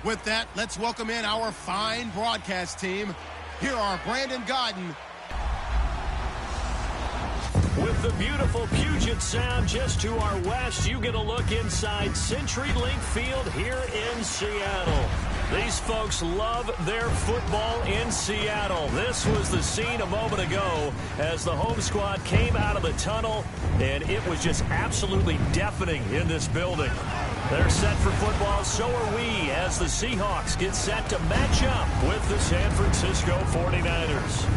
With that, let's welcome in our fine broadcast team. Here are Brandon Godden. With the beautiful Puget Sound just to our west, you get a look inside CenturyLink Field here in Seattle. These folks love their football in Seattle. This was the scene a moment ago as the home squad came out of the tunnel, and it was just absolutely deafening in this building. They're set for football, so are we, as the Seahawks get set to match up with the San Francisco 49ers.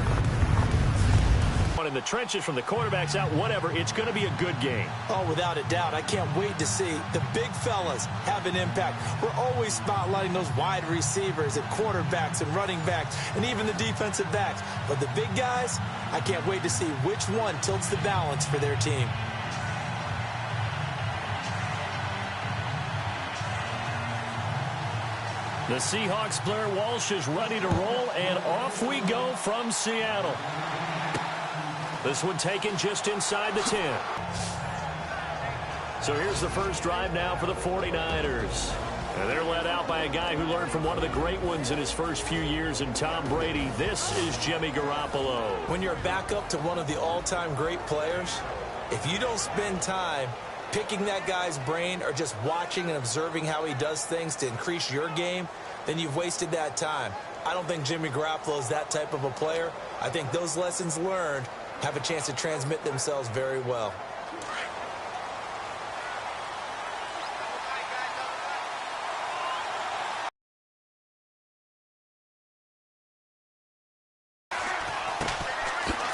In the trenches from the quarterbacks out, whatever, it's going to be a good game. Oh, without a doubt. I can't wait to see the big fellas have an impact. We're always spotlighting those wide receivers and quarterbacks and running backs and even the defensive backs. But the big guys, I can't wait to see which one tilts the balance for their team. The Seahawks' Blair Walsh is ready to roll, and off we go from Seattle. This one taken just inside the 10. So here's the first drive now for the 49ers. And they're led out by a guy who learned from one of the great ones in his first few years in Tom Brady. This is Jimmy Garoppolo. When you're a backup to one of the all-time great players, if you don't spend time picking that guy's brain or just watching and observing how he does things to increase your game, then you've wasted that time. I don't think Jimmy Garoppolo is that type of a player. I think those lessons learned have a chance to transmit themselves very well.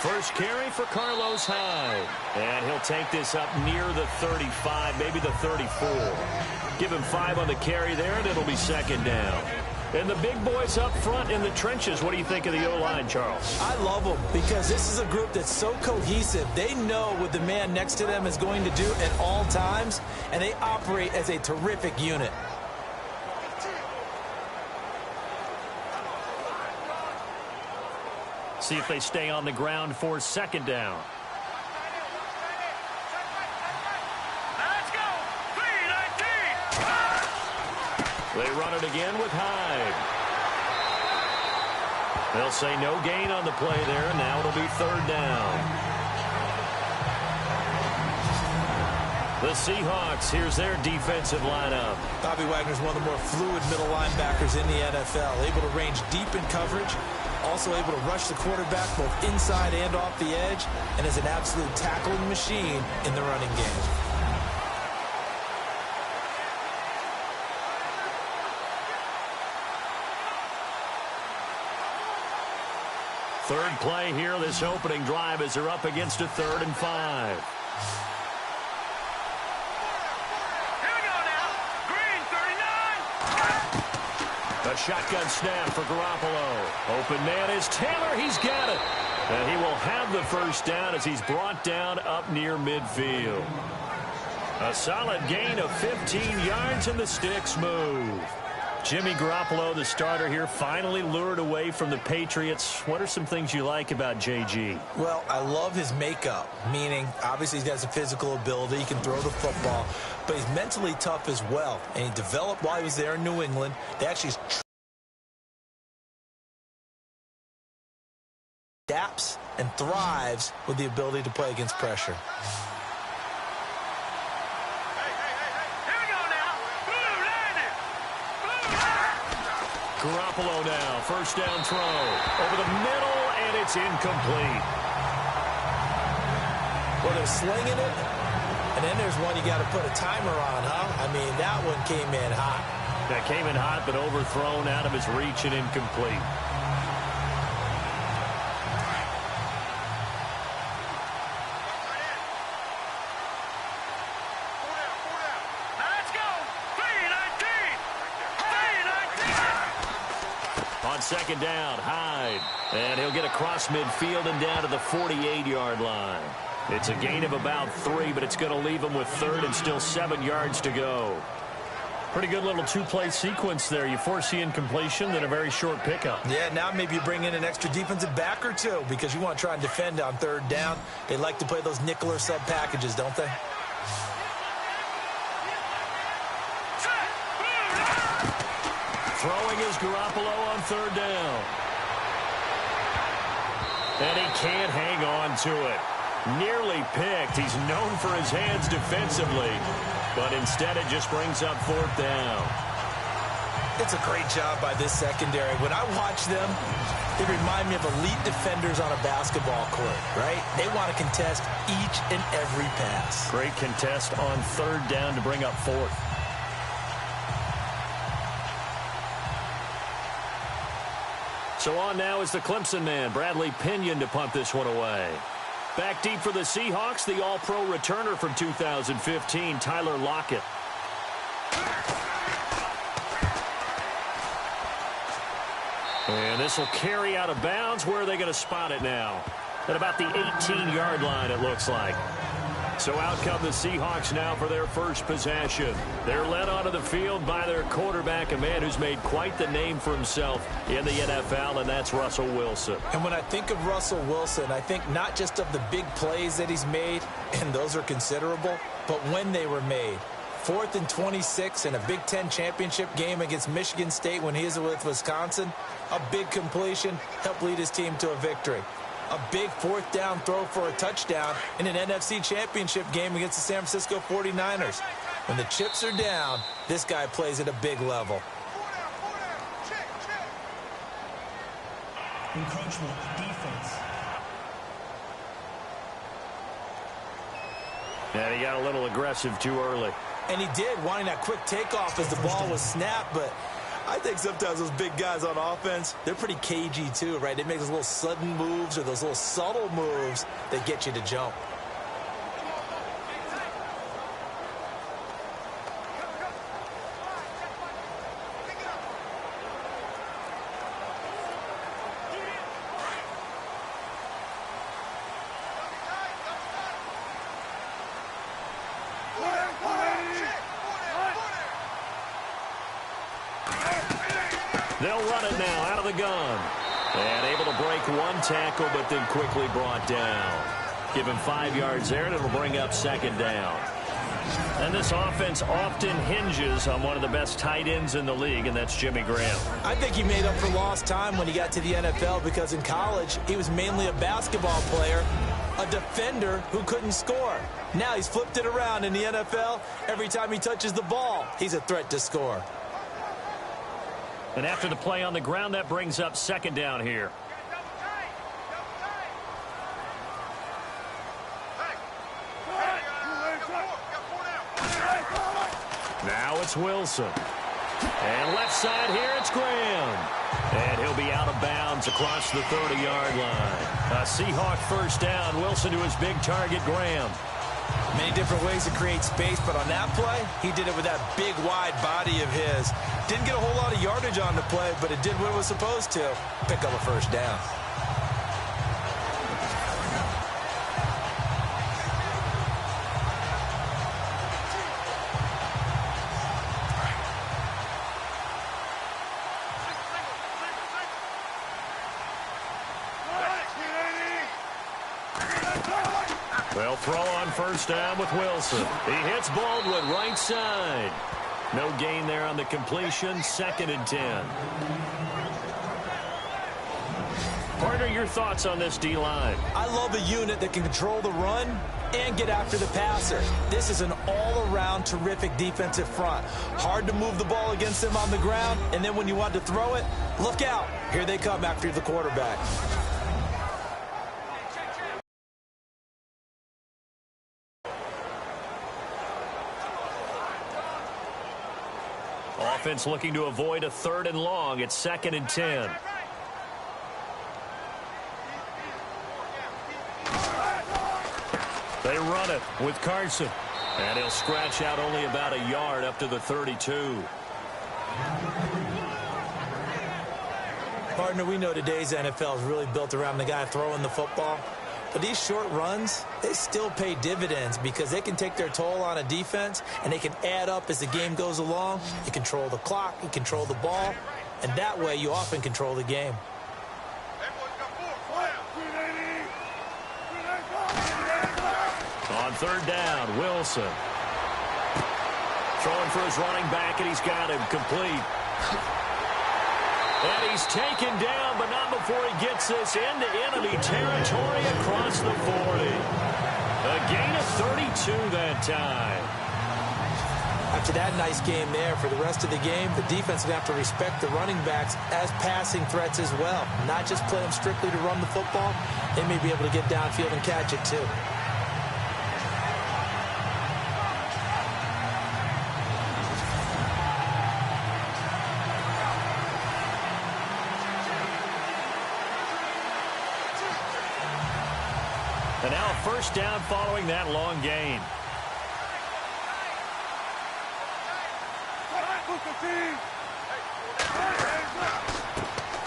First carry for Carlos Hyde. And he'll take this up near the 35, maybe the 34. Give him 5 on the carry there, and it'll be second down. And the big boys up front in the trenches. What do you think of the O-line, Charles? I love them because this is a group that's so cohesive. They know what the man next to them is going to do at all times, and they operate as a terrific unit. See if they stay on the ground for second down. They run it again with Hyde. They'll say no gain on the play there. Now it'll be third down. The Seahawks, here's their defensive lineup. Bobby Wagner's one of the more fluid middle linebackers in the NFL. Able to range deep in coverage. Also able to rush the quarterback both inside and off the edge. And is an absolute tackling machine in the running game. Third play here, this opening drive, as they're up against a 3rd and 5. Here we go now. Green, 39. A shotgun snap for Garoppolo. Open man is Taylor. He's got it. And he will have the first down as he's brought down up near midfield. A solid gain of 15 yards, and the sticks move. Jimmy Garoppolo, the starter here, finally lured away from the Patriots. What are some things you like about JG? Well, I love his makeup, meaning obviously he has a physical ability. He can throw the football, but he's mentally tough as well. And he developed while he was there in New England. They actually adapts and thrives with the ability to play against pressure. Garoppolo now, first down throw. Over the middle, and it's incomplete. Well, they're slinging it, and then there's one you got to put a timer on, huh? I mean, that one came in hot. That came in hot, but overthrown out of his reach and incomplete. Second down, Hyde. And he'll get across midfield and down to the 48-yard line. It's a gain of about 3, but it's going to leave him with 3rd and still 7 yards to go. Pretty good little two-play sequence there. You force the incompletion, then a very short pickup. Yeah, now maybe you bring in an extra defensive back or two because you want to try and defend on 3rd down. They like to play those nickel or sub packages, don't they? is Garoppolo on third down. And he can't hang on to it. Nearly picked. He's known for his hands defensively, but instead it just brings up fourth down. It's a great job by this secondary. When I watch them, they remind me of elite defenders on a basketball court, right? They want to contest each and every pass. Great contest on third down to bring up fourth. So on now is the Clemson man, Bradley Pinion, to punt this one away. Back deep for the Seahawks, the all-pro returner from 2015, Tyler Lockett. And this will carry out of bounds. Where are they going to spot it now? At about the 18-yard line, it looks like. So out come the Seahawks now for their first possession. They're led onto the field by their quarterback, a man who's made quite the name for himself in the NFL, and that's Russell Wilson. And when I think of Russell Wilson, I think not just of the big plays that he's made, and those are considerable, but when they were made. 4th and 26 in a Big Ten championship game against Michigan State when he was with Wisconsin. A big completion helped lead his team to a victory. A big 4th down throw for a touchdown in an NFC championship game against the San Francisco 49ers. When the chips are down, this guy plays at a big level. Encroachment defense. And he got a little aggressive too early. And he did, wanting that quick takeoff as the ball was snapped, but I think sometimes those big guys on offense, they're pretty cagey too, right? They make those little sudden moves or those little subtle moves that get you to jump. They'll run it now out of the gun. And able to break one tackle, but then quickly brought down. Give him 5 yards there, and it'll bring up second down. And this offense often hinges on one of the best tight ends in the league, and that's Jimmy Graham. I think he made up for lost time when he got to the NFL because in college, he was mainly a basketball player, a defender who couldn't score. Now he's flipped it around in the NFL. Every time he touches the ball, he's a threat to score. And after the play on the ground, that brings up second down here. Now it's Wilson. And left side here, it's Graham. And he'll be out of bounds across the 30-yard line. A Seahawk first down. Wilson to his big target, Graham. Many different ways to create space, but on that play, he did it with that big, wide body of his. Didn't get a whole lot of yardage on the play, but it did what it was supposed to. Pick up a first down. They'll throw on first down with Wilson. He hits Baldwin right side. No gain there on the completion. 2nd and 10. Partner, your thoughts on this D-line? I love a unit that can control the run and get after the passer. This is an all-around terrific defensive front. Hard to move the ball against them on the ground, and then when you want to throw it, look out. Here they come after the quarterback. Offense looking to avoid a 3rd and long. It's 2nd and 10. They run it with Carson. And he'll scratch out only about a yard up to the 32. Partner, we know today's NFL is really built around the guy throwing the football. But these short runs, they still pay dividends because they can take their toll on a defense and they can add up as the game goes along. You control the clock, you control the ball, and that way you often control the game. On 3rd down, Wilson. Throwing for his running back, and he's got him complete. And he's taken down, but not before he gets this into enemy territory across the 40. A gain of 32 that time. After that nice game there, for the rest of the game, the defense will have to respect the running backs as passing threats as well. Not just play them strictly to run the football. They may be able to get downfield and catch it too. And now a first down following that long gain.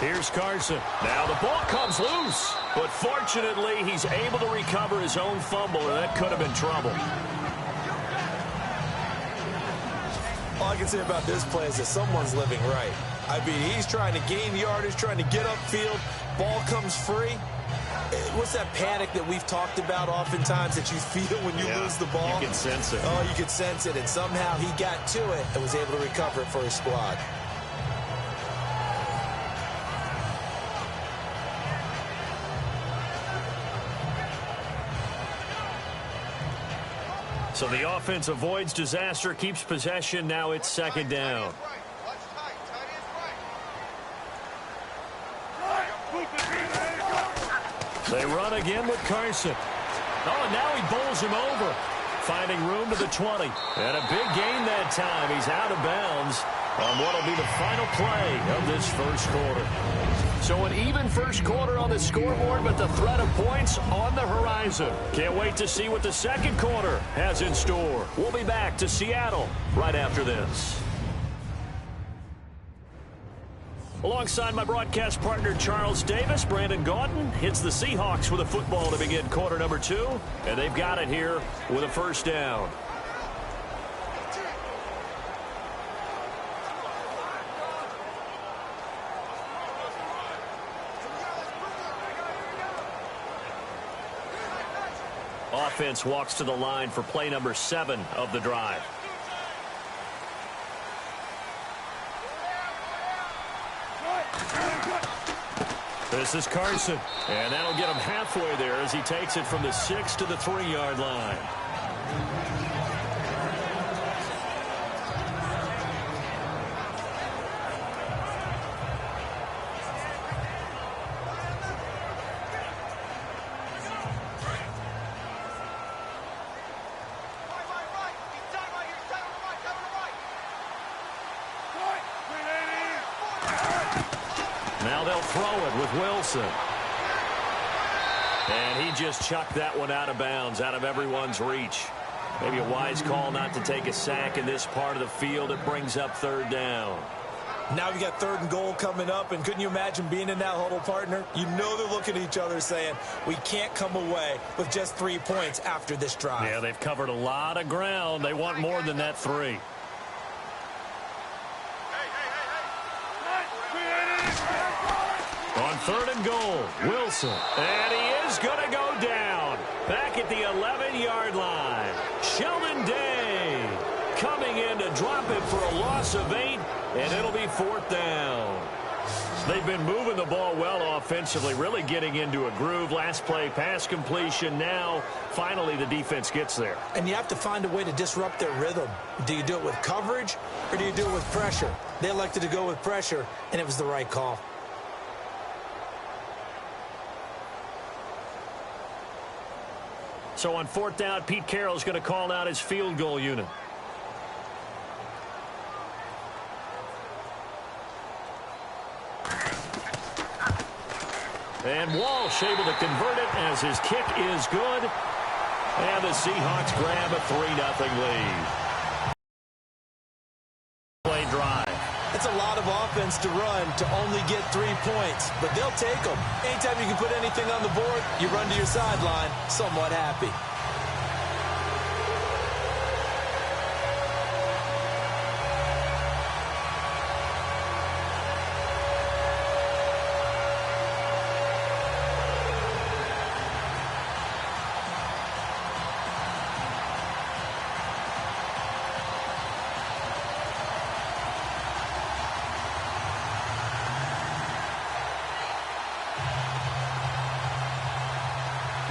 Here's Carson. Now the ball comes loose. But fortunately, he's able to recover his own fumble, or that could have been trouble. All I can say about this play is that someone's living right. I mean, he's trying to gain yardage, trying to get upfield. Ball comes free. What's that panic that we've talked about oftentimes that you feel when you lose the ball? You can sense it. Oh, you can sense it, and somehow he got to it and was able to recover it for his squad. So the offense avoids disaster, keeps possession. Now it's second down. They run again with Carson. Oh, and now he bowls him over. Finding room to the 20. And a big gain that time. He's out of bounds on what will be the final play of this first quarter. So an even first quarter on the scoreboard, but the threat of points on the horizon. Can't wait to see what the second quarter has in store. We'll be back to Seattle right after this. Alongside my broadcast partner, Charles Davis, Brandon Gaudin hits the Seahawks with a football to begin quarter number 2, and they've got it here with a first down. Offense walks to the line for play number 7 of the drive. This is Carson, and that'll get him halfway there as he takes it from the 6 to the 3-yard line. Now they'll throw it with Wilson. And he just chucked that one out of bounds, out of everyone's reach. Maybe a wise call not to take a sack in this part of the field. It brings up third down. Now we got 3rd and goal coming up, and couldn't you imagine being in that huddle, partner? You know they're looking at each other saying, we can't come away with just 3 points after this drive. Yeah, they've covered a lot of ground. They want more than that 3. On 3rd and goal, Wilson. And he is going to go down. Back at the 11-yard line. Sheldon Day coming in to drop it for a loss of 8, and it'll be 4th down. They've been moving the ball well offensively, really getting into a groove. Last play, pass completion. Now, finally, the defense gets there. And you have to find a way to disrupt their rhythm. Do you do it with coverage, or do you do it with pressure? They elected to go with pressure, and it was the right call. So on 4th down, Pete Carroll's going to call out his field goal unit. And Walsh able to convert it as his kick is good. And the Seahawks grab a 3-0 lead. Play drive. It's a lot of offense to run to only get 3 points, but they'll take them. Anytime you can put anything on the board, you run to your sideline somewhat happy.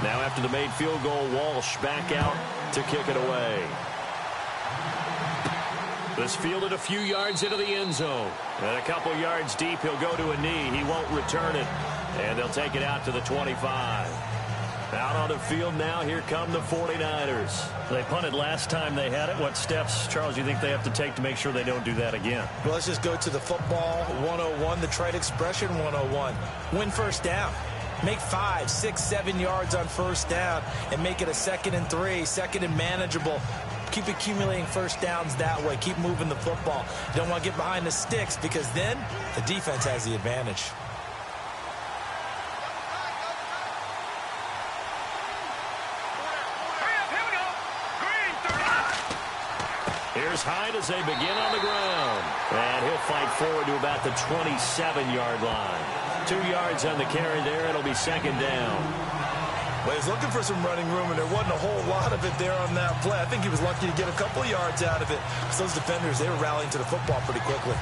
Now after the made field goal, Walsh back out to kick it away. This fielded a few yards into the end zone. And a couple yards deep, he'll go to a knee. He won't return it. And they'll take it out to the 25. Out on the field now, here come the 49ers. They punted last time they had it. What steps, Charles, do you think they have to take to make sure they don't do that again? Well, let's just go to the football 101, the trade expression 101. Win first down. Make 5, 6, 7 yards on first down and make it a 2nd and 3, 2nd and manageable. Keep accumulating first downs that way. Keep moving the football. You don't want to get behind the sticks because then the defense has the advantage. Here's Hyde as they begin on the ground. And he'll fight forward to about the 27-yard line. 2 yards on the carry there. It'll be 2nd down. Well, he's looking for some running room, and there wasn't a whole lot of it there on that play. I think he was lucky to get a couple yards out of it. Because those defenders, they were rallying to the football pretty quickly.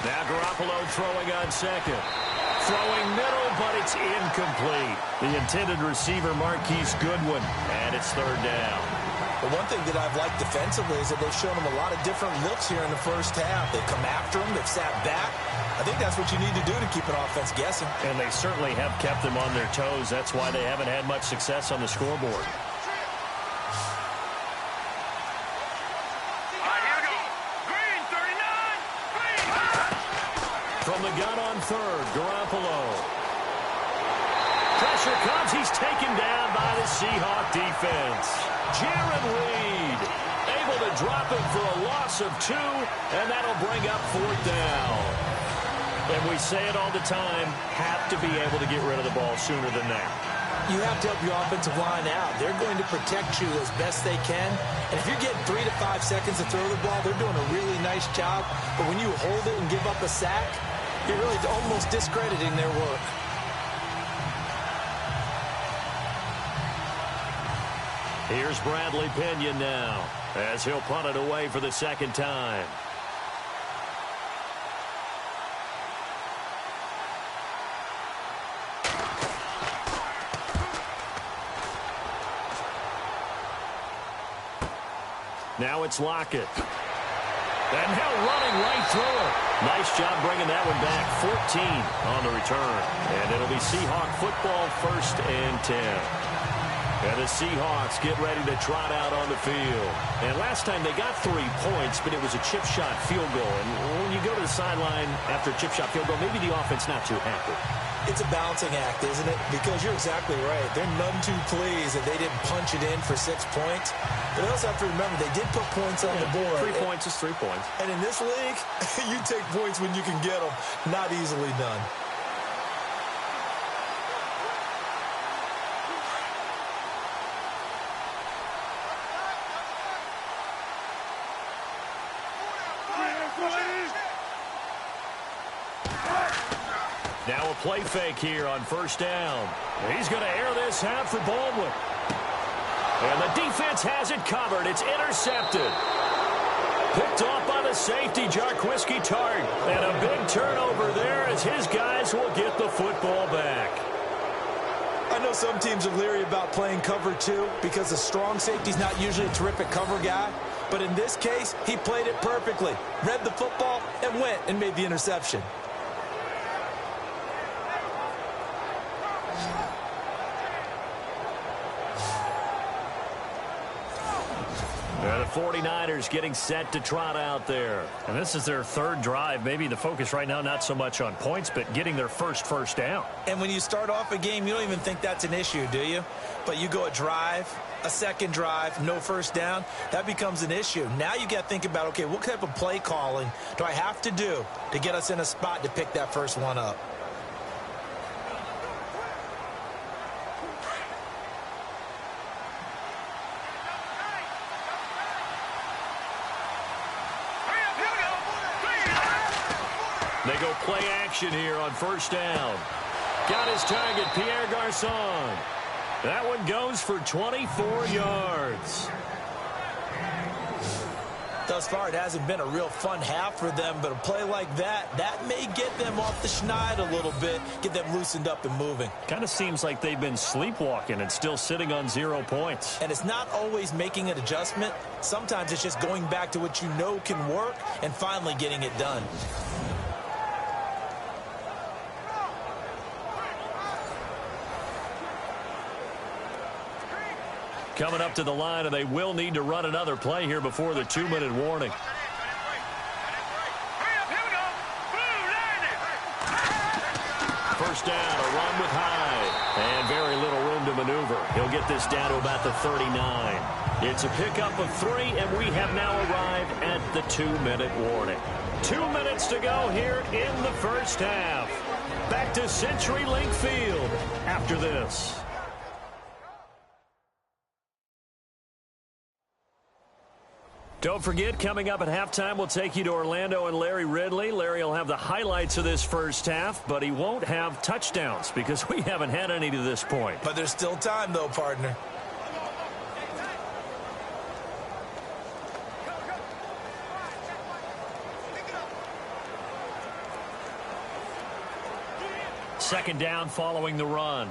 Now Garoppolo throwing on second. Throwing middle, but it's incomplete. The intended receiver, Marquise Goodwin, and it's 3rd down. The one thing that I've liked defensively is that they've shown him a lot of different looks here in the first half. They've come after him. They've sat back. I think that's what you need to do to keep an offense guessing. And they certainly have kept them on their toes. That's why they haven't had much success on the scoreboard. From the gun on 3rd, Garoppolo. Pressure comes. He's taken down by the Seahawk defense. Jared Reed able to drop him for a loss of 2, and that'll bring up 4th down. And we say it all the time, have to be able to get rid of the ball sooner than that. You have to help your offensive line out. They're going to protect you as best they can. And if you're getting 3 to 5 seconds to throw the ball, they're doing a really nice job. But when you hold it and give up a sack, you're really almost discrediting their work. Here's Bradley Pinion now as he'll punt it away for the 2nd time. Now it's Lockett. And now running right through it. Nice job bringing that one back. 14 on the return. And it'll be Seahawk football, 1st and 10. And the Seahawks get ready to trot out on the field. And last time they got 3 points, but it was a chip shot field goal. And when you go to the sideline after a chip shot field goal, maybe the offense not too happy. It's a balancing act, isn't it? Because you're exactly right. They're none too pleased that they didn't punch it in for 6 points. But they also have to remember they did put points on the board. 3 points is 3 points. And in this league, you take points when you can get them. Not easily done. Now a play fake here on 1st down. He's going to air this out for Baldwin. And the defense has it covered. It's intercepted. Picked off by the safety, Jarquiski Tart. And a big turnover there as his guys will get the football back. I know some teams are leery about playing cover 2 because the strong safety's not usually a terrific cover guy. But in this case, he played it perfectly. Read the football and went and made the interception. And the 49ers getting set to trot out there. And this is their 3rd drive. Maybe the focus right now not so much on points, but getting their first down. And when you start off a game, you don't even think that's an issue, do you? But you go a drive, a 2nd drive, no 1st down, that becomes an issue. Now you got to think about, okay, what type of play calling do I have to do to get us in a spot to pick that first one up? They go play action here on 1st down. Got his target, Pierre Garçon. That one goes for 24 yards. Thus far, it hasn't been a real fun half for them, but a play like that may get them off the schneid a little bit, get them loosened up and moving. Kind of seems like they've been sleepwalking and still sitting on 0 points. And it's not always making an adjustment. Sometimes it's just going back to what you know can work and finally getting it done. Coming up to the line, and they will need to run another play here before the 2-minute warning. First down, a run with Hyde. And very little room to maneuver. He'll get this down to about the 39. It's a pickup of 3, and we have now arrived at the 2-minute warning. 2 minutes to go here in the first half. Back to CenturyLink Field after this. Don't forget, coming up at halftime, we'll take you to Orlando and Larry Ridley. Larry will have the highlights of this first half, but he won't have touchdowns because we haven't had any to this point. But there's still time, though, partner. Second down following the run.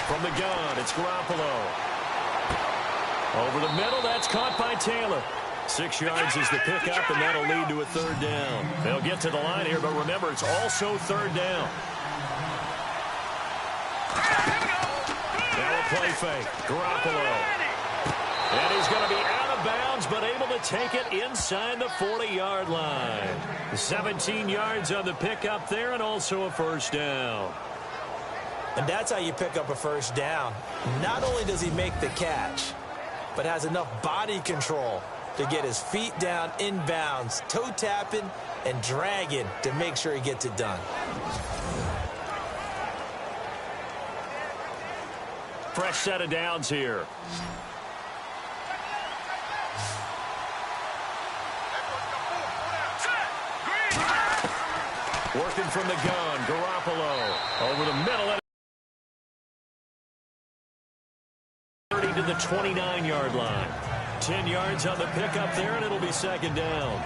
From the gun, it's Garoppolo. Over the middle, that's caught by Taylor. 6 yards is the pickup, and that'll lead to a third down. They'll get to the line here, but remember, it's also third down. Now a play fake. Garoppolo. And he's going to be out of bounds, but able to take it inside the 40-yard line. 17 yards on the pickup there, and also a first down. And that's how you pick up a first down. Not only does he make the catch, but has enough body control to get his feet down inbounds, toe tapping and dragging to make sure he gets it done. Fresh set of downs here. Working from the gun, Garoppolo over the middle. To the 29-yard line. 10 yards on the pickup there, and it'll be second down.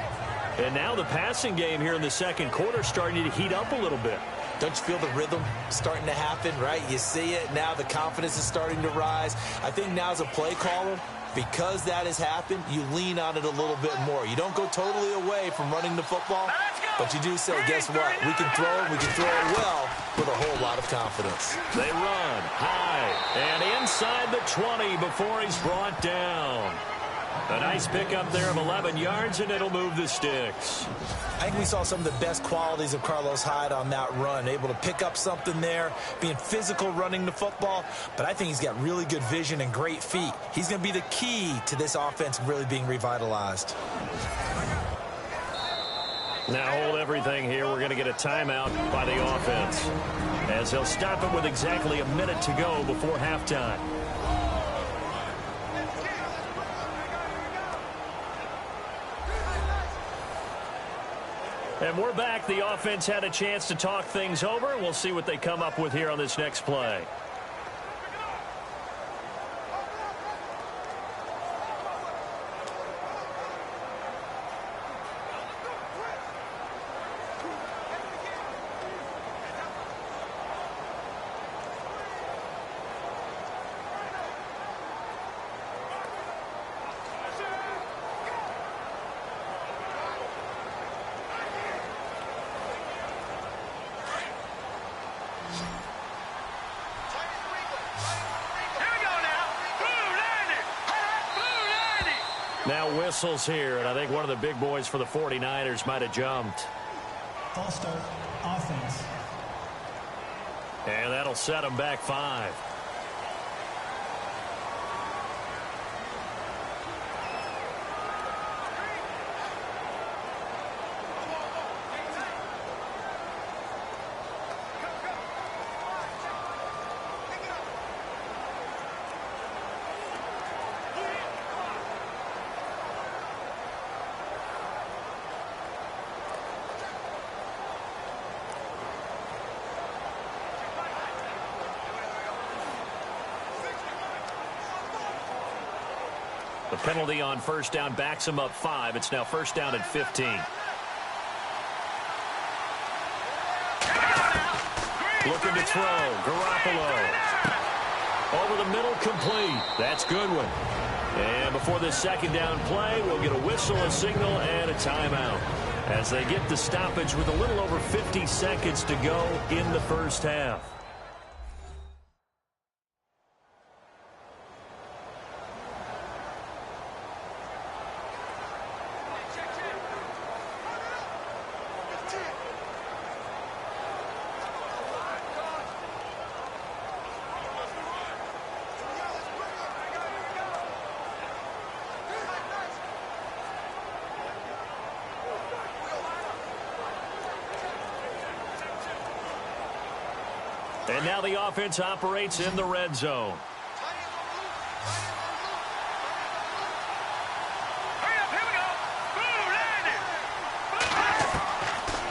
And now the passing game here in the second quarter starting to heat up a little bit. Don't you feel the rhythm starting to happen, right? You see it. Now the confidence is starting to rise. I think now as a play caller, because that has happened, you lean on it a little bit more. You don't go totally away from running the football, but you do say, guess what? We can throw it well with a whole lot of confidence. They run high and inside the 20 before he's brought down. A nice pickup there of 11 yards, and it'll move the sticks. I think we saw some of the best qualities of Carlos Hyde on that run. Able to pick up something there, being physical running the football. But I think he's got really good vision and great feet. He's going to be the key to this offense really being revitalized. Now hold everything here. We're going to get a timeout by the offense, as he'll stop it with exactly a minute to go before halftime. And we're back. The offense had a chance to talk things over. We'll see what they come up with here on this next play. Now whistles here, and I think one of the big boys for the 49ers might have jumped. False start, offense. And that'll set them back 5. The penalty on first down backs him up 5. It's now first down at 15. Looking to throw. Garoppolo. Over the middle, complete. That's Goodwin. And before this second down play, we'll get a whistle, a signal, and a timeout as they get the stoppage with a little over 50 seconds to go in the first half. And now the offense operates in the red zone.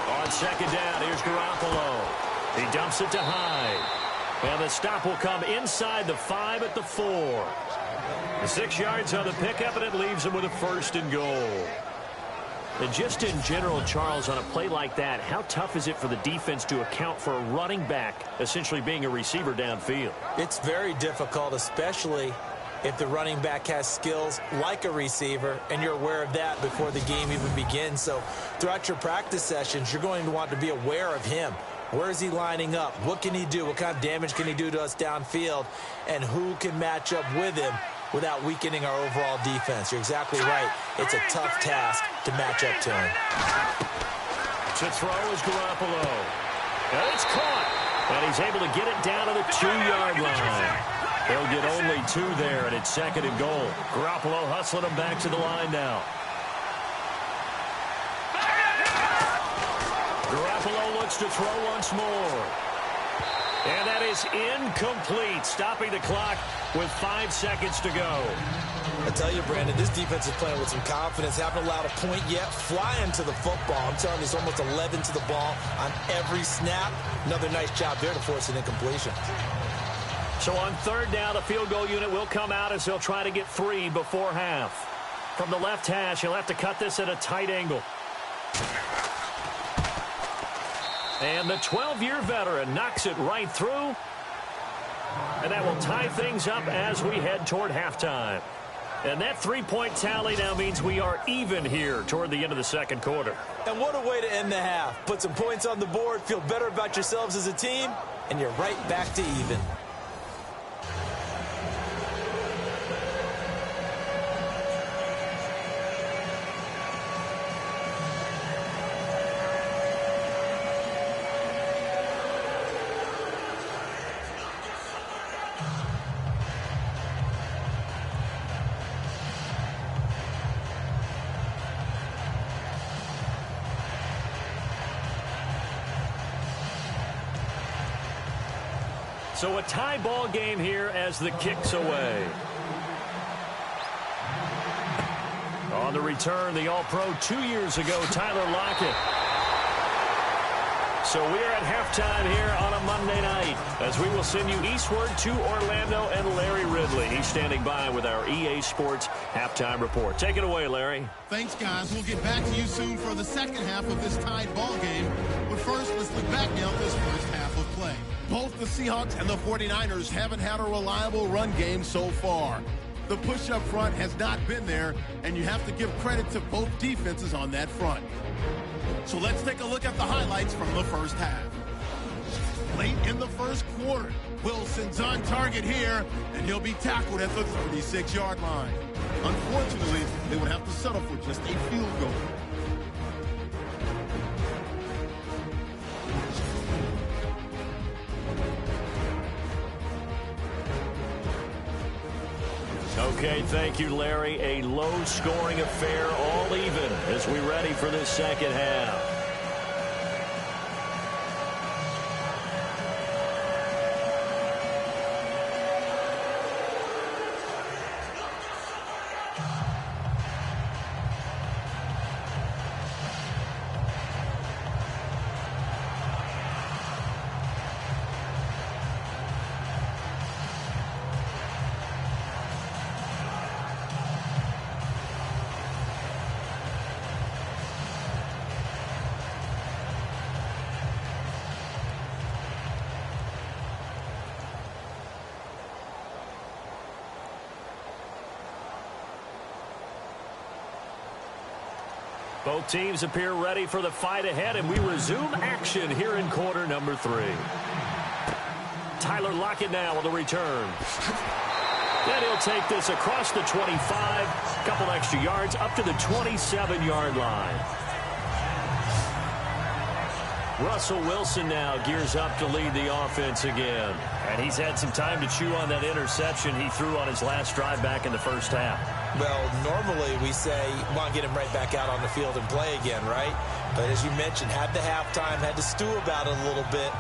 On second down, here's Garoppolo. He dumps it to Hyde. And the stop will come inside the 5 at the 4. The 6 yards on the pickup, and it leaves him with a first and goal. And just in general, Charles, on a play like that, how tough is it for the defense to account for a running back essentially being a receiver downfield? It's very difficult, especially if the running back has skills like a receiver, and you're aware of that before the game even begins. So throughout your practice sessions, you're going to want to be aware of him. Where is he lining up? What can he do? What kind of damage can he do to us downfield? And who can match up with him without weakening our overall defense? You're exactly right. It's a tough task to match up to him. To throw is Garoppolo. And it's caught. And he's able to get it down to the 2-yard line. They'll get only 2 there, and it's second and goal. Garoppolo hustling him back to the line now. Garoppolo looks to throw once more. And that is incomplete, stopping the clock with 5 seconds to go. I tell you, Brandon, this defense is playing with some confidence. Haven't allowed a point yet. Flying to the football. I'm telling you, it's almost 11 to the ball on every snap. Another nice job there to force an incompletion. So on third down, the field goal unit will come out as they'll try to get 3 before half. From the left hash, he'll have to cut this at a tight angle. And the 12-year veteran knocks it right through. And that will tie things up as we head toward halftime. And that 3-point tally now means we are even here toward the end of the second quarter. And what a way to end the half. Put some points on the board, feel better about yourselves as a team, and you're right back to even. So a tie ball game here as the kick's away. On the return, the All-Pro 2 years ago, Tyler Lockett. So we're at halftime here on a Monday night as we will send you eastward to Orlando and Larry Ridley. He's standing by with our EA Sports halftime report. Take it away, Larry. Thanks, guys. We'll get back to you soon for the second half of this tied ball game. But first, let's look back now at this first half of play. Both the Seahawks and the 49ers haven't had a reliable run game so far. The push up front has not been there, and you have to give credit to both defenses on that front. So let's take a look at the highlights from the first half. Late in the first quarter, Wilson's on target here, and he'll be tackled at the 36-yard line. Unfortunately, they would have to settle for just a field goal. Okay, thank you, Larry. A low-scoring affair, all even, as we ready for this second half. Both teams appear ready for the fight ahead, and we resume action here in quarter number 3. Tyler Lockett now with a return. Then he'll take this across the 25, a couple extra yards up to the 27-yard line. Russell Wilson now gears up to lead the offense again. And he's had some time to chew on that interception he threw on his last drive back in the first half. Well, normally we say, come on, get him right back out on the field and play again, right? But as you mentioned, had the halftime, had to stew about it a little bit.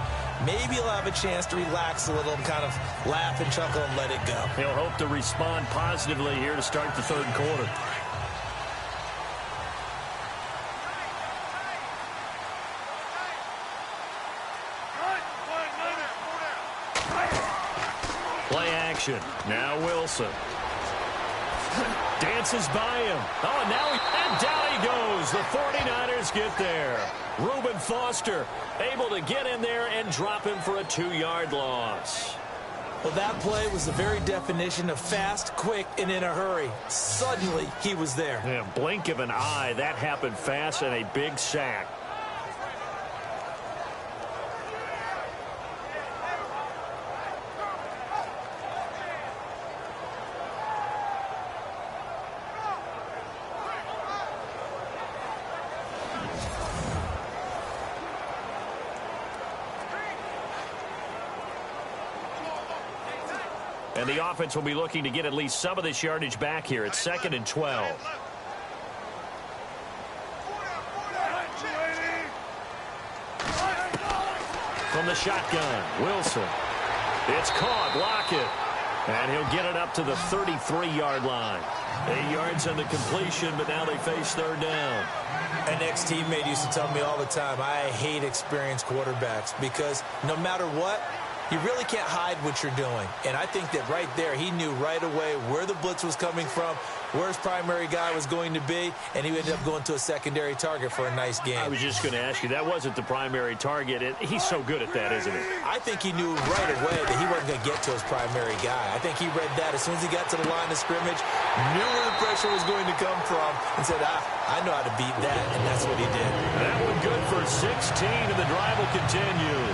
Maybe he'll have a chance to relax a little and kind of laugh and chuckle and let it go. He'll hope to respond positively here to start the third quarter. Play action. Now Wilson. Dances by him. Oh, and now and down he goes. The 49ers get there. Reuben Foster able to get in there and drop him for a 2-yard loss. Well, that play was the very definition of fast, quick, and in a hurry. Suddenly, he was there. Yeah, blink of an eye. That happened fast and a big sack. And the offense will be looking to get at least some of this yardage back here. It's 2nd and 12. From the shotgun, Wilson. It's caught. Lockett. And he'll get it up to the 33-yard line. 8 yards on the completion, but now they face third down. An ex-teammate used to tell me all the time, I hate experienced quarterbacks because no matter what, you really can't hide what you're doing. And I think that right there, he knew right away where the blitz was coming from, where his primary guy was going to be, and he ended up going to a secondary target for a nice game. I was just going to ask you, that wasn't the primary target. He's so good at that, isn't he? I think he knew right away that he wasn't going to get to his primary guy. I think he read that as soon as he got to the line of scrimmage, knew where the pressure was going to come from, and said, I know how to beat that, and that's what he did. That one good for 16, and the drive will continue.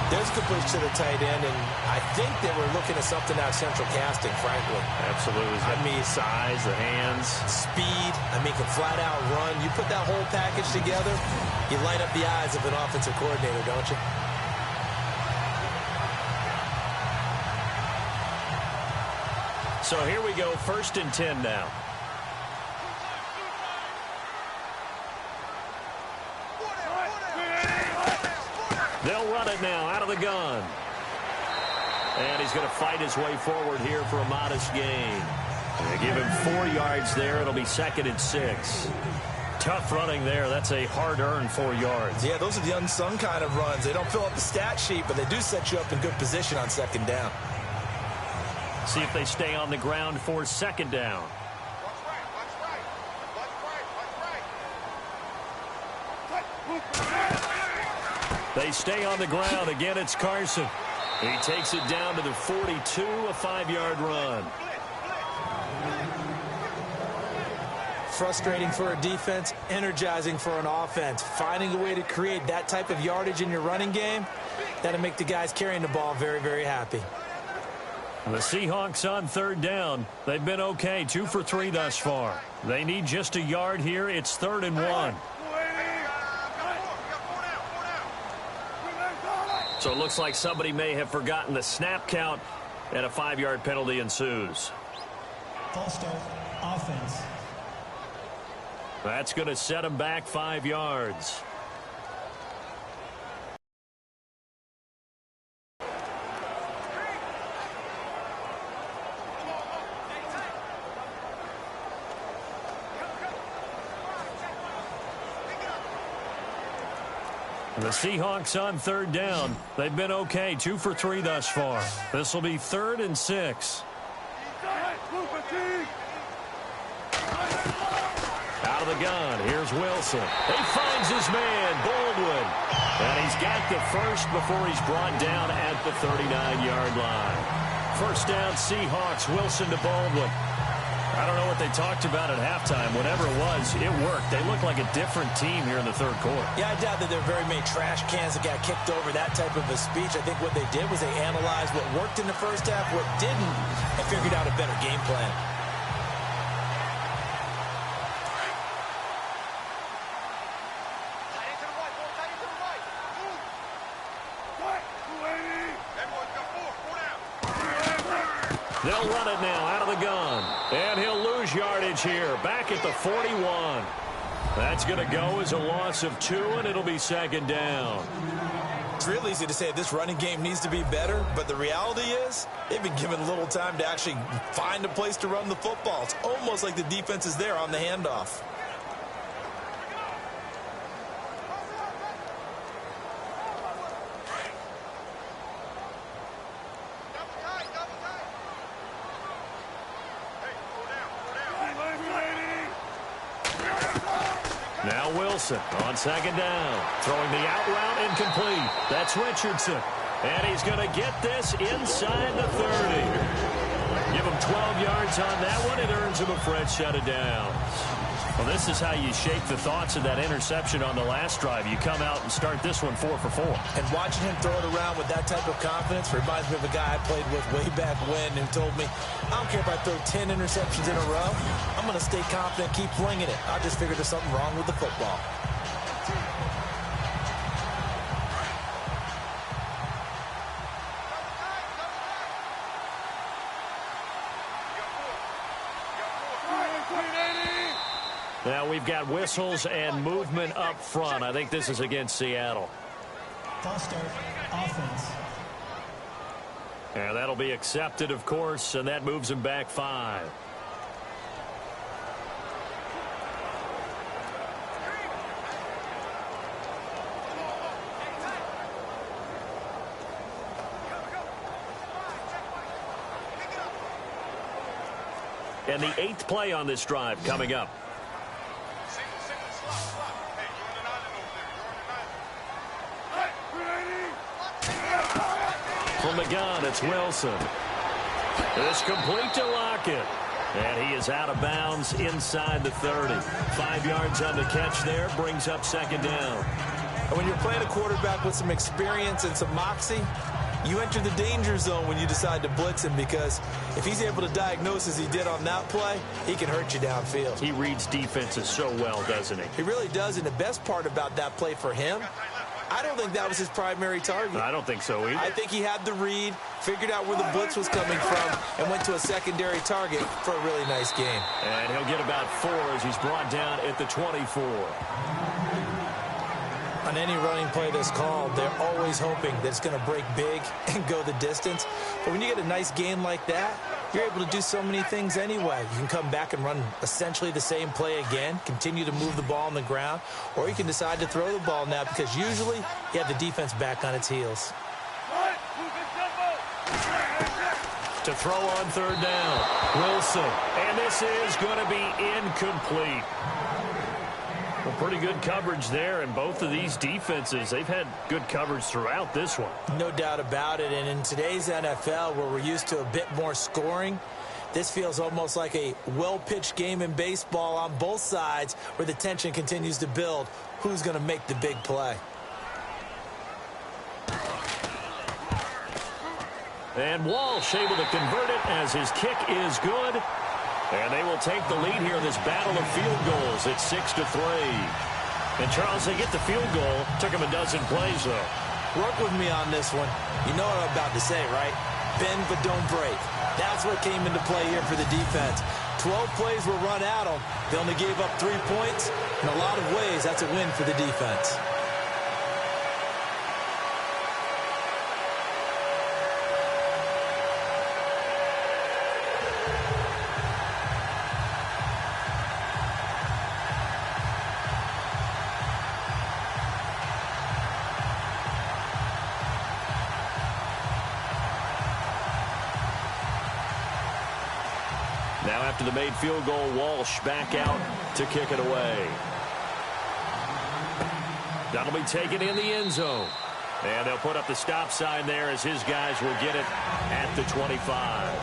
There's a good push to the tight end, and I think they were looking at something out of central casting, frankly. Absolutely. I mean, size, the hands. Speed. I mean, can flat-out run. You put that whole package together, you light up the eyes of an offensive coordinator, don't you? So here we go, 1st and 10 now. They'll run it now out of the gun. And he's going to fight his way forward here for a modest gain. They give him 4 yards there. It'll be 2nd and 6. Tough running there. That's a hard-earned 4 yards. Yeah, those are the unsung kind of runs. They don't fill up the stat sheet, but they do set you up in good position on 2nd down. See if they stay on the ground for 2nd down. They stay on the ground. Again, it's Carson. He takes it down to the 42, a 5-yard run. Frustrating for a defense, energizing for an offense. Finding a way to create that type of yardage in your running game, that'll make the guys carrying the ball very, very happy. The Seahawks on 3rd down. They've been okay, 2 for 3 thus far. They need just a yard here. It's 3rd and 1. So it looks like somebody may have forgotten the snap count, and a 5-yard penalty ensues. False start, offense. That's going to set them back 5 yards. The Seahawks on 3rd down. They've been okay, 2 for 3 thus far. This will be 3rd and 6. Out of the gun, here's Wilson. He finds his man, Baldwin. And he's got the first before he's brought down at the 39-yard line. 1st down, Seahawks, Wilson to Baldwin. I don't know what they talked about at halftime. Whatever it was, it worked. They look like a different team here in the third quarter. Yeah, I doubt that there are very many trash cans that got kicked over, that type of a speech. I think what they did was they analyzed what worked in the first half, what didn't, and figured out a better game plan. They'll run it now out of the gun. And he'll lose yardage here. Back at the 41. That's going to go as a loss of 2, and it'll be second down. It's real easy to say this running game needs to be better, but the reality is they've been given little time to actually find a place to run the football. It's almost like the defense is there on the handoff. Now Wilson on second down. Throwing the out route incomplete. That's Richardson. And he's going to get this inside the 30. Give him 12 yards on that one. It earns him a fresh set of downs. Well, this is how you shake the thoughts of that interception on the last drive. You come out and start this one 4 for 4. And watching him throw it around with that type of confidence reminds me of a guy I played with way back when who told me, I don't care if I throw 10 interceptions in a row. I'm going to stay confident, keep flinging it. I just figured there's something wrong with the football. Now we've got whistles and movement up front. I think this is against Seattle. False start, offense. And that'll be accepted, of course, and that moves him back 5. And the 8th play on this drive coming up. From the gun, it's Wilson. It's complete to Lockett. And he is out of bounds inside the 30. 5 yards on the catch there, brings up second down. And when you're playing a quarterback with some experience and some moxie, you enter the danger zone when you decide to blitz him, because if he's able to diagnose as he did on that play, he can hurt you downfield. He reads defenses so well, doesn't he? He really does, and the best part about that play for him, I don't think that was his primary target. I don't think so either. I think he had the read, figured out where the blitz was coming from, and went to a secondary target for a really nice game. And he'll get about 4 as he's brought down at the 24. On any running play that's called, they're always hoping that it's going to break big and go the distance. But when you get a nice game like that, you're able to do so many things anyway. You can come back and run essentially the same play again, continue to move the ball on the ground, or you can decide to throw the ball now, because usually you have the defense back on its heels. To throw on third down, Wilson. And this is going to be incomplete. Well, pretty good coverage there, and both of these defenses, they've had good coverage throughout this one. No doubt about it, and in today's NFL, where we're used to a bit more scoring, this feels almost like a well-pitched game in baseball on both sides, where the tension continues to build. Who's going to make the big play? And Walsh able to convert it as his kick is good. And they will take the lead here in this battle of field goals. It's 6-3. And, Charles, they get the field goal. Took them a dozen plays, though. Work with me on this one. You know what I'm about to say, right? Bend but don't break. That's what came into play here for the defense. 12 plays were run at them. They only gave up 3 points. In a lot of ways, that's a win for the defense. Now after the made field goal, Walsh back out to kick it away. That'll be taken in the end zone. And they'll put up the stop sign there as his guys will get it at the 25.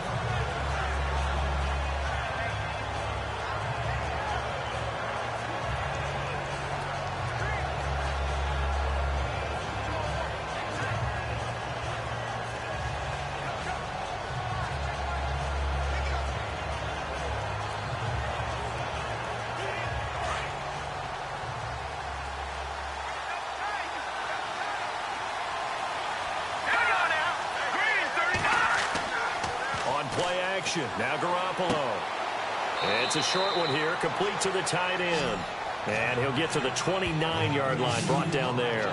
action. Now Garoppolo. It's a short one here, complete to the tight end. And he'll get to the 29-yard line, brought down there.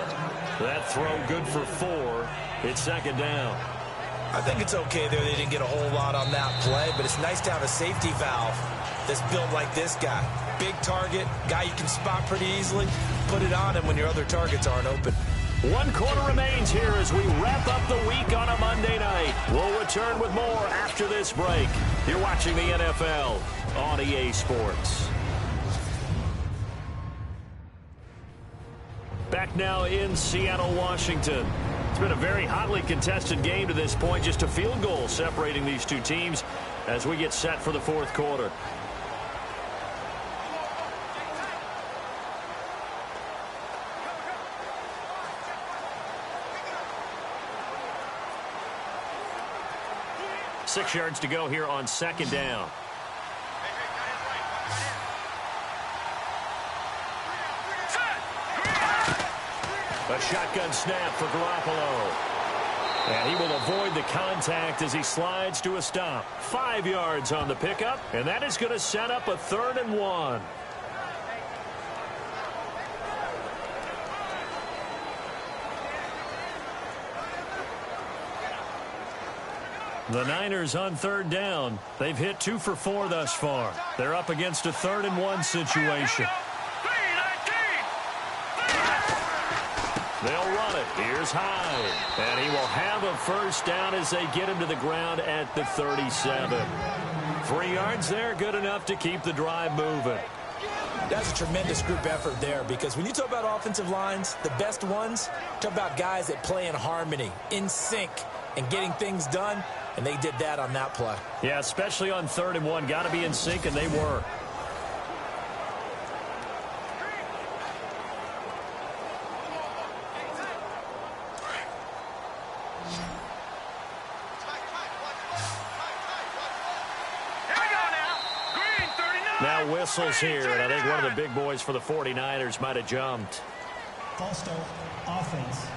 That throw good for 4. It's second down. I think it's okay there. They didn't get a whole lot on that play, but it's nice to have a safety valve that's built like this guy. Big target, guy you can spot pretty easily. Put it on him when your other targets aren't open. 1 quarter remains here as we wrap up the week on a Monday night. We'll return with more after this break. You're watching the NFL on EA Sports. Back now in Seattle, Washington. It's been a very hotly contested game to this point. Just a field goal separating these two teams as we get set for the fourth quarter. Six yards to go here on second down. A shotgun snap for Garoppolo. And he will avoid the contact as he slides to a stop. 5 yards on the pickup, and that is going to set up a 3rd and 1. The Niners on 3rd down. They've hit 2 for 4 thus far. They're up against a 3rd and 1 situation. They'll run it. Here's Hyde. And he will have a first down as they get him to the ground at the 37. 3 yards there, good enough to keep the drive moving. That's a tremendous group effort there, because when you talk about offensive lines, the best ones, talk about guys that play in harmony, in sync, and getting things done, and they did that on that play. Yeah, especially on 3rd and 1. Got to be in sync, and they were. Now whistles here, and I think one of the big boys for the 49ers might have jumped. False start, offense.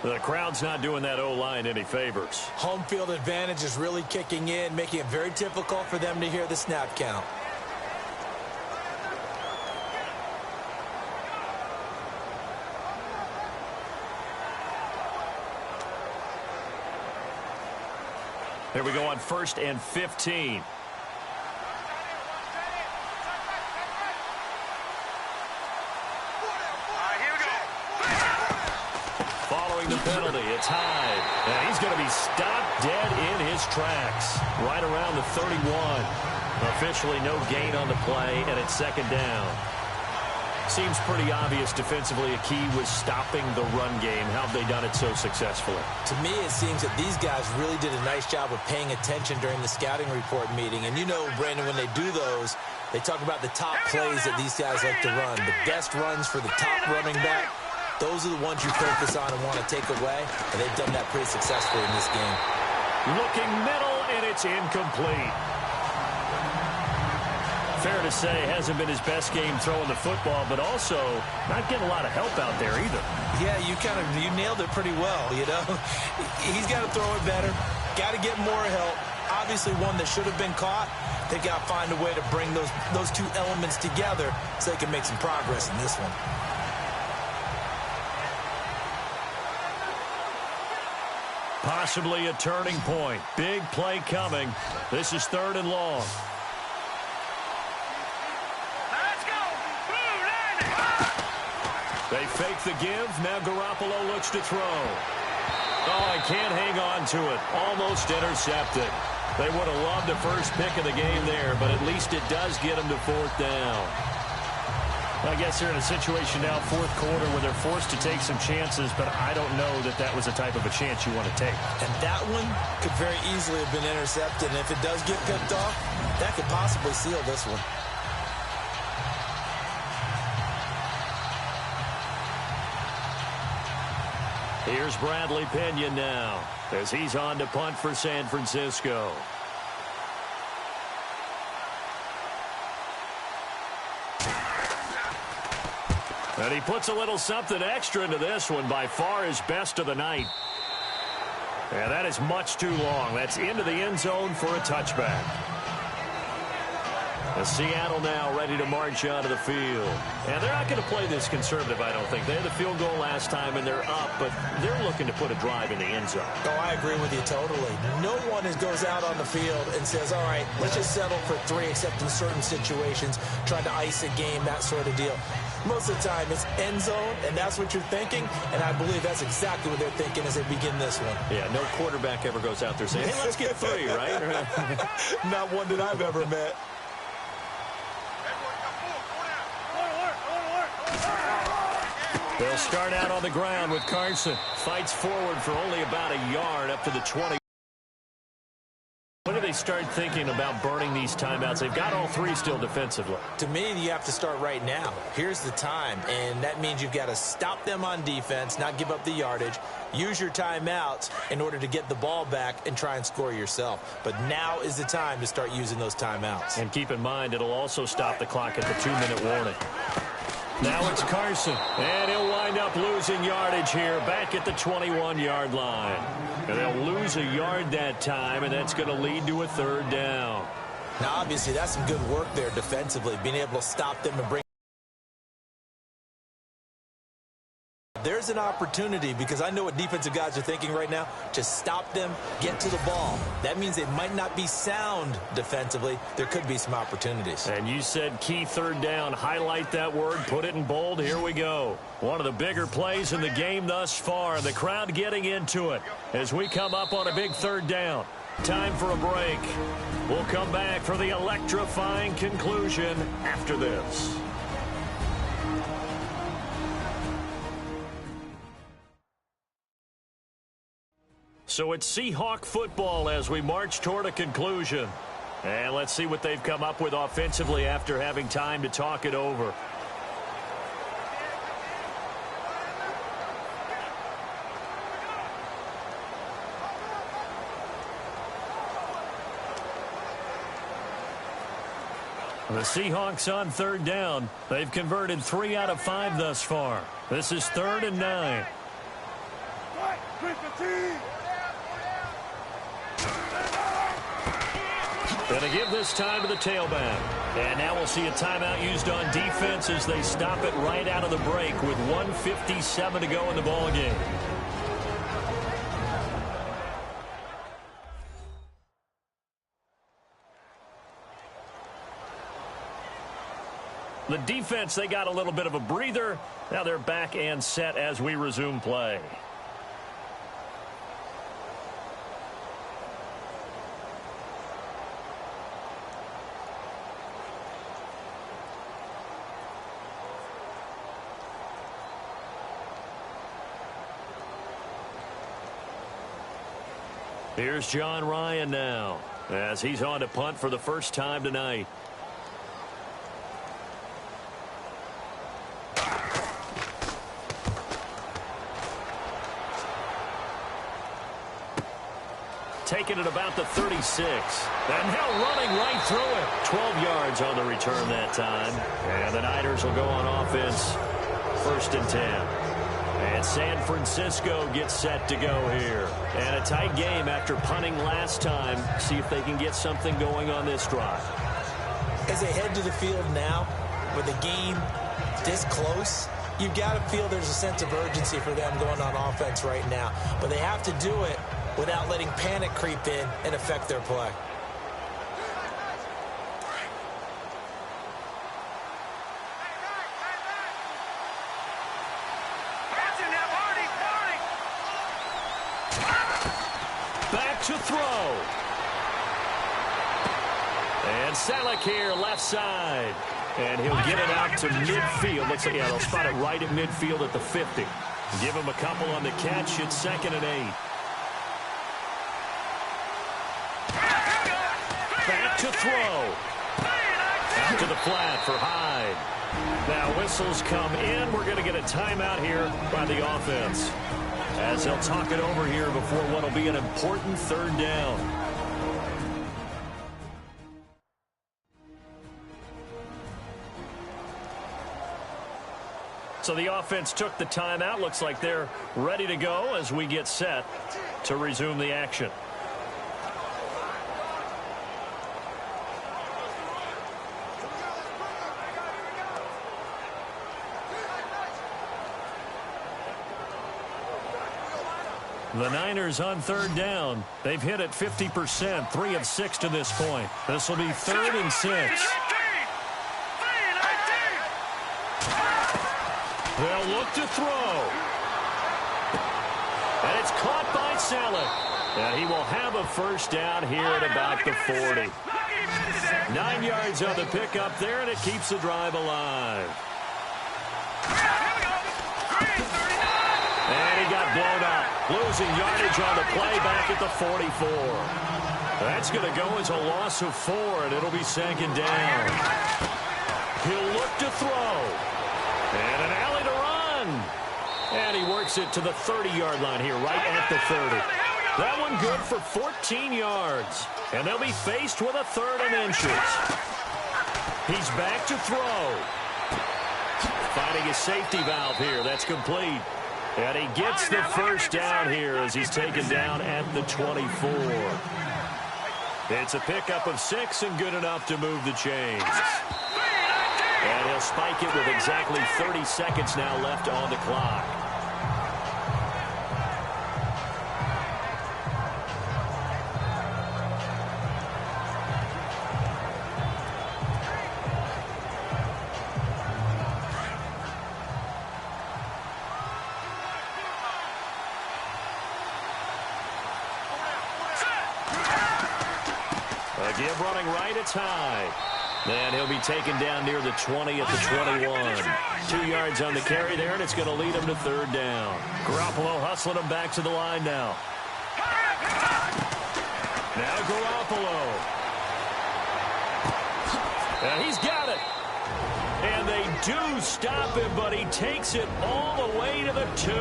The crowd's not doing that O-line any favors. Home field advantage is really kicking in, making it very difficult for them to hear the snap count. Here we go on 1st and 15. Following the penalty, it's Hyde. And he's going to be stopped dead in his tracks. Right around the 31. Officially no gain on the play, and it's second down. Seems pretty obvious defensively a key was stopping the run game. How have they done it so successfully? To me, it seems that these guys really did a nice job of paying attention during the scouting report meeting. And you know, Brandon, when they do those, they talk about the top plays that these guys like to run. The best runs for the top running back. Those are the ones you focus on and want to take away. And they've done that pretty successfully in this game. Looking middle, and it's incomplete. Fair to say, hasn't been his best game throwing the football, but also not getting a lot of help out there either. Yeah, you nailed it pretty well, you know. He's got to throw it better. Got to get more help. Obviously one that should have been caught. They got to find a way to bring those two elements together so they can make some progress in this one. Possibly a turning point. Big play coming. This is 3rd and long. They fake the give. Now Garoppolo looks to throw. Oh, he can't hang on to it. Almost intercepted. They would have loved the first pick of the game there, but at least it does get them to 4th down. I guess they're in a situation now, 4th quarter, where they're forced to take some chances, but I don't know that that was the type of a chance you want to take. And that one could very easily have been intercepted, and if it does get picked off, that could possibly seal this one. Here's Bradley Pinion now as he's on to punt for San Francisco. And he puts a little something extra into this one, by far his best of the night. And that is much too long. That's into the end zone for a touchback. Seattle now ready to march onto the field. And they're not going to play this conservative, I don't think. They had the field goal last time, and they're up, but they're looking to put a drive in the end zone. Oh, I agree with you totally. No one goes out on the field and says, all right, let's just settle for 3, except in certain situations, trying to ice a game, that sort of deal. Most of the time, it's end zone, and that's what you're thinking, and I believe that's exactly what they're thinking as they begin this one. Yeah, no quarterback ever goes out there saying, hey, let's get 3, right? Not one that I've ever met. They'll start out on the ground with Carson. Fights forward for only about a yard up to the 20. When do they start thinking about burning these timeouts? They've got all 3 still defensively. To me, you have to start right now. Here's the time, and that means you've got to stop them on defense, not give up the yardage, use your timeouts in order to get the ball back and try and score yourself. But now is the time to start using those timeouts. And keep in mind, it'll also stop the clock at the 2-minute warning. Now it's Carson, and he'll wind up losing yardage here back at the 21-yard line. And they'll lose a yard that time, and that's going to lead to a 3rd down. Now, obviously, that's some good work there defensively, being able to stop them and bring. There's an opportunity, because I know what defensive guys are thinking right now, to stop them, get to the ball. That means they might not be sound defensively. There could be some opportunities. And you said key 3rd down. Highlight that word. Put it in bold. Here we go. One of the bigger plays in the game thus far. The crowd getting into it as we come up on a big 3rd down. Time for a break. We'll come back for the electrifying conclusion after this. So it's Seahawk football as we march toward a conclusion. And let's see what they've come up with offensively after having time to talk it over. The Seahawks on 3rd down. They've converted 3 out of 5 thus far. This is 3rd and 9. Going to give this time to the tailback. And now we'll see a timeout used on defense as they stop it right out of the break with 1:57 to go in the ballgame. The defense, they got a little bit of a breather. Now they're back and set as we resume play. Here's John Ryan now as he's on to punt for the first time tonight. Taking it about the 36. And now running right through it. 12 yards on the return that time. And the Niners will go on offense. 1st and 10. And San Francisco gets set to go here. And a tight game after punting last time. See if they can get something going on this drive. As they head to the field now, with the game this close, you've got to feel there's a sense of urgency for them going on offense right now. But they have to do it without letting panic creep in and affect their play. Back to throw. And Selleck here, left side. And he'll get it out to midfield. Looks like, yeah, they'll spot it right at midfield at the 50. Give him a couple on the catch. It's 2nd and 8. Back to throw. Out to the flat for Hyde. Now whistles come in. We're going to get a timeout here by the offense, as they'll talk it over here before what will be an important 3rd down. So the offense took the timeout. Looks like they're ready to go as we get set to resume the action. The Niners on third down. They've hit it 50%, 3 of 6 to this point. This will be 3rd and 6. They'll look to throw. And it's caught by Saleh. And he will have a first down here at about the 40. 9 yards on the pickup there, and it keeps the drive alive. And he got blown up. Losing yardage on the play back at the 44. That's going to go as a loss of 4, and it'll be 2nd down. He'll look to throw. And an alley to run. And he works it to the 30-yard line here, right at the 30. That one good for 14 yards. And they'll be faced with a 3rd and inches. He's back to throw. Finding a safety valve here. That's complete. And he gets the first down here as he's taken down at the 24. It's a pickup of 6 and good enough to move the chains. And he'll spike it with exactly 30 seconds now left on the clock. Give running right, it's high. And he'll be taken down near the 20 at the 21. 2 yards on the carry there, and it's going to lead him to 3rd down. Garoppolo hustling him back to the line now. Now Garoppolo. And he's got it. And they do stop him, but he takes it all the way to the 2.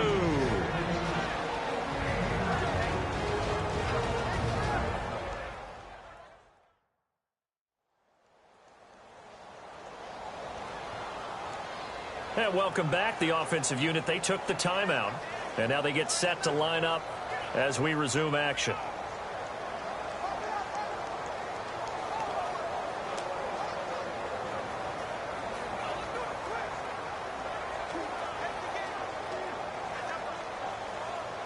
And welcome back. The offensive unit, they took the timeout. And now they get set to line up as we resume action.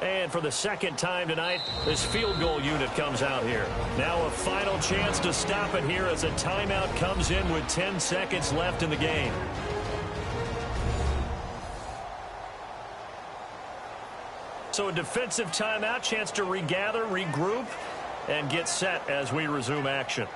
And for the 2nd time tonight, this field goal unit comes out here. Now a final chance to stop it here as a timeout comes in with 10 seconds left in the game. So a defensive timeout, chance to regather, regroup, and get set as we resume action.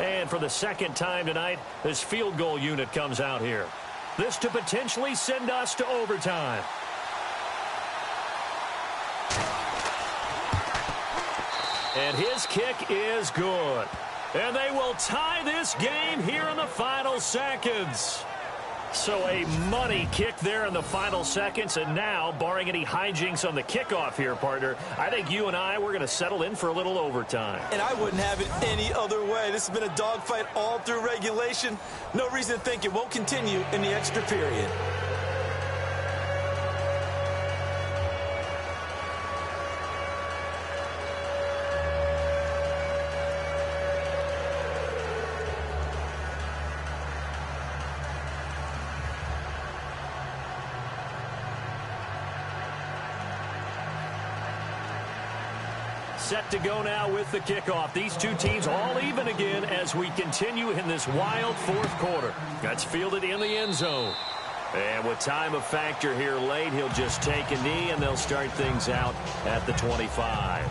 And for the 2nd time tonight, this field goal unit comes out here. This to potentially send us to overtime. And his kick is good. And they will tie this game here in the final seconds. So a money kick there in the final seconds. And now, barring any hijinks on the kickoff here, partner, I think you and we're going to settle in for a little overtime. And I wouldn't have it any other way. This has been a dogfight all through regulation. No reason to think it won't continue in the extra period. Set to go now with the kickoff. These two teams all even again as we continue in this wild 4th quarter. That's fielded in the end zone. And with time of factor here late, he'll just take a knee and they'll start things out at the 25.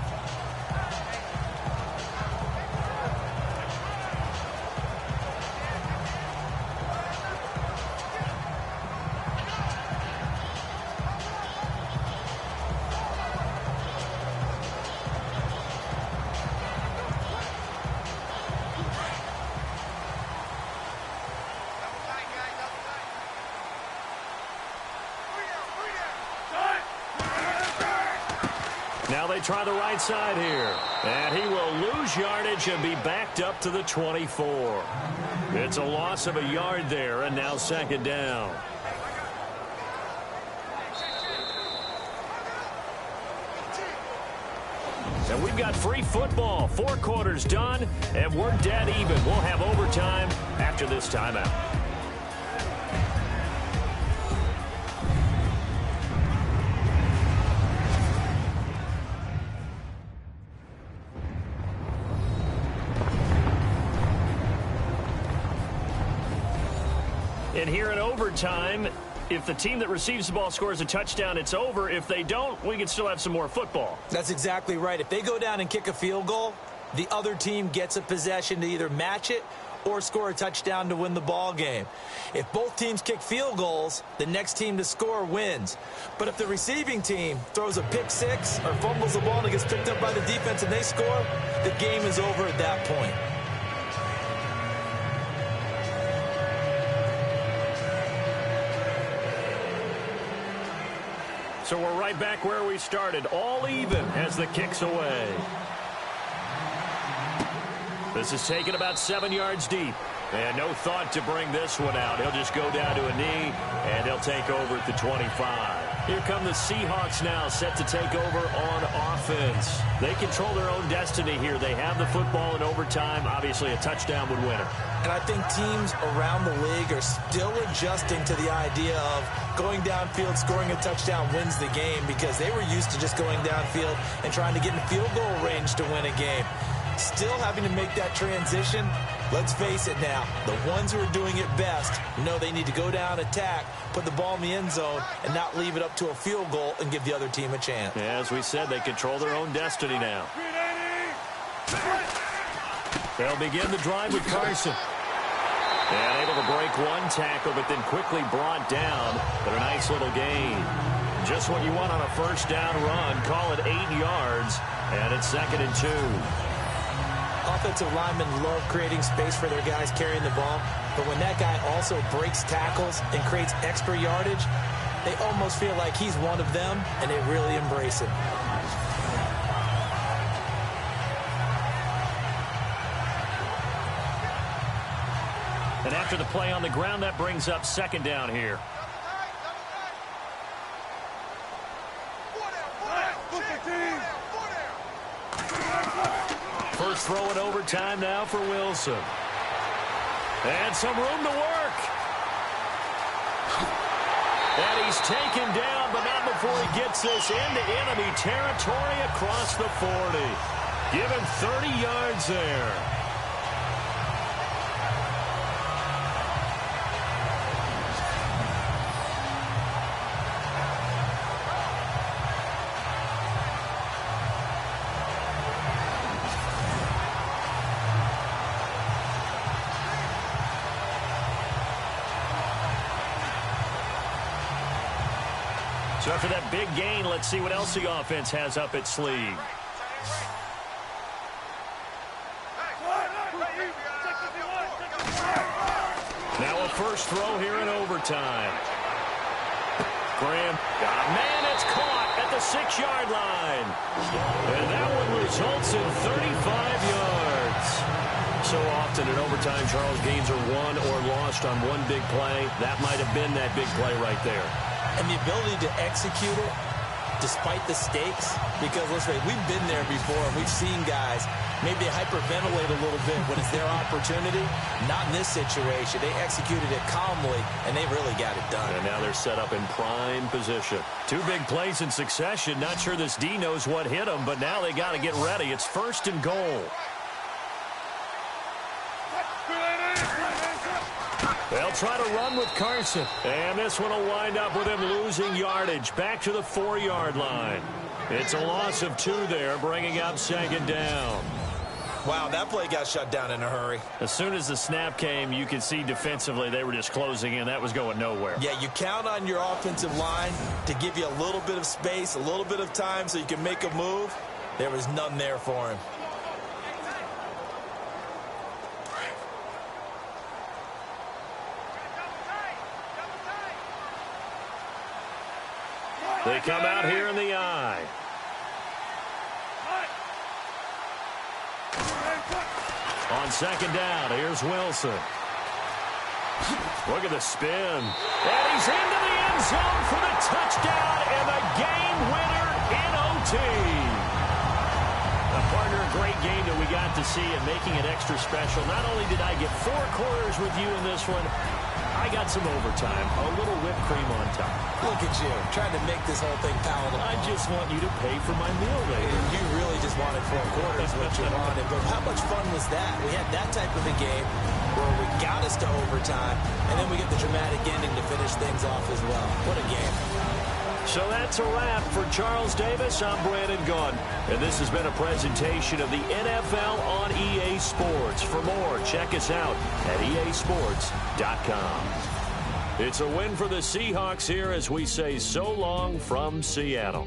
Now they try the right side here. And he will lose yardage and be backed up to the 24. It's a loss of a yard there, and now second down. And we've got free football. 4 quarters done, and we're dead even. We'll have overtime after this timeout. And here in overtime, if the team that receives the ball scores a touchdown, it's over. If they don't, we can still have some more football. That's exactly right. If they go down and kick a field goal, the other team gets a possession to either match it or score a touchdown to win the ball game. If both teams kick field goals, the next team to score wins. But if the receiving team throws a pick six or fumbles the ball and it gets picked up by the defense and they score, the game is over at that point. So we're right back where we started, all even as the kick's away. This is taken about 7 yards deep. And no thought to bring this one out. He'll just go down to a knee, and he'll take over at the 25. Here come the Seahawks now, set to take over on offense. They control their own destiny here. They have the football in overtime. Obviously, a touchdown would win it. And I think teams around the league are still adjusting to the idea of going downfield, scoring a touchdown wins the game, because they were used to just going downfield and trying to get in field goal range to win a game. Still having to make that transition. Let's face it now, the ones who are doing it best know they need to go down, attack, put the ball in the end zone, and not leave it up to a field goal and give the other team a chance. Yeah, as we said, they control their own destiny now. They'll begin the drive with Carson. And able to break one tackle, but then quickly brought down. But a nice little gain. Just what you want on a first down run. Call it 8 yards, and it's 2nd and 2. Offensive linemen love creating space for their guys carrying the ball, but when that guy also breaks tackles and creates extra yardage, they almost feel like he's one of them, and they really embrace him. And after the play on the ground, that brings up 2nd down here. First throw in overtime now for Wilson. And some room to work. And he's taken down, but not before he gets this into enemy territory across the 40. Give him 30 yards there. So after that big gain, let's see what else the offense has up its sleeve. Now a first throw here in overtime. Graham, man, it's caught at the 6-yard line. And that one results in 35 yards. So often in overtime, Charles, games are won or lost on one big play. That might have been that big play right there. And the ability to execute it despite the stakes, because let's say we've been there before. We've seen guys maybe hyperventilate a little bit when it's their opportunity. Not in this situation. They executed it calmly, and they really got it done. And now they're set up in prime position. 2 big plays in succession. Not sure this D knows what hit them, but now they got to get ready. It's 1st and goal. They'll try to run with Carson. And this one will wind up with him losing yardage back to the 4-yard line. It's a loss of 2 there, bringing up 2nd down. Wow, that play got shut down in a hurry. As soon as the snap came, you could see defensively they were just closing in. That was going nowhere. Yeah, you count on your offensive line to give you a little bit of space, a little bit of time so you can make a move. There was none there for him. They come out here in the eye. On second down, here's Wilson. Look at the spin. And he's into the end zone for the touchdown and the game winner in OT. Partner, a great game that we got to see and making it extra special. Not only did I get 4 quarters with you in this one, I got some overtime, a little whipped cream on top. Look at you, trying to make this whole thing palatable. I just want you to pay for my meal later. You really just wanted 4 quarters, what you wanted. But how much fun was that? We had that type of a game where we got us to overtime, and then we get the dramatic ending to finish things off as well. What a game. So that's a wrap for Charles Davis. I'm Brandon Gaudin, and this has been a presentation of the NFL on EA Sports. For more, check us out at easports.com. It's a win for the Seahawks here as we say so long from Seattle.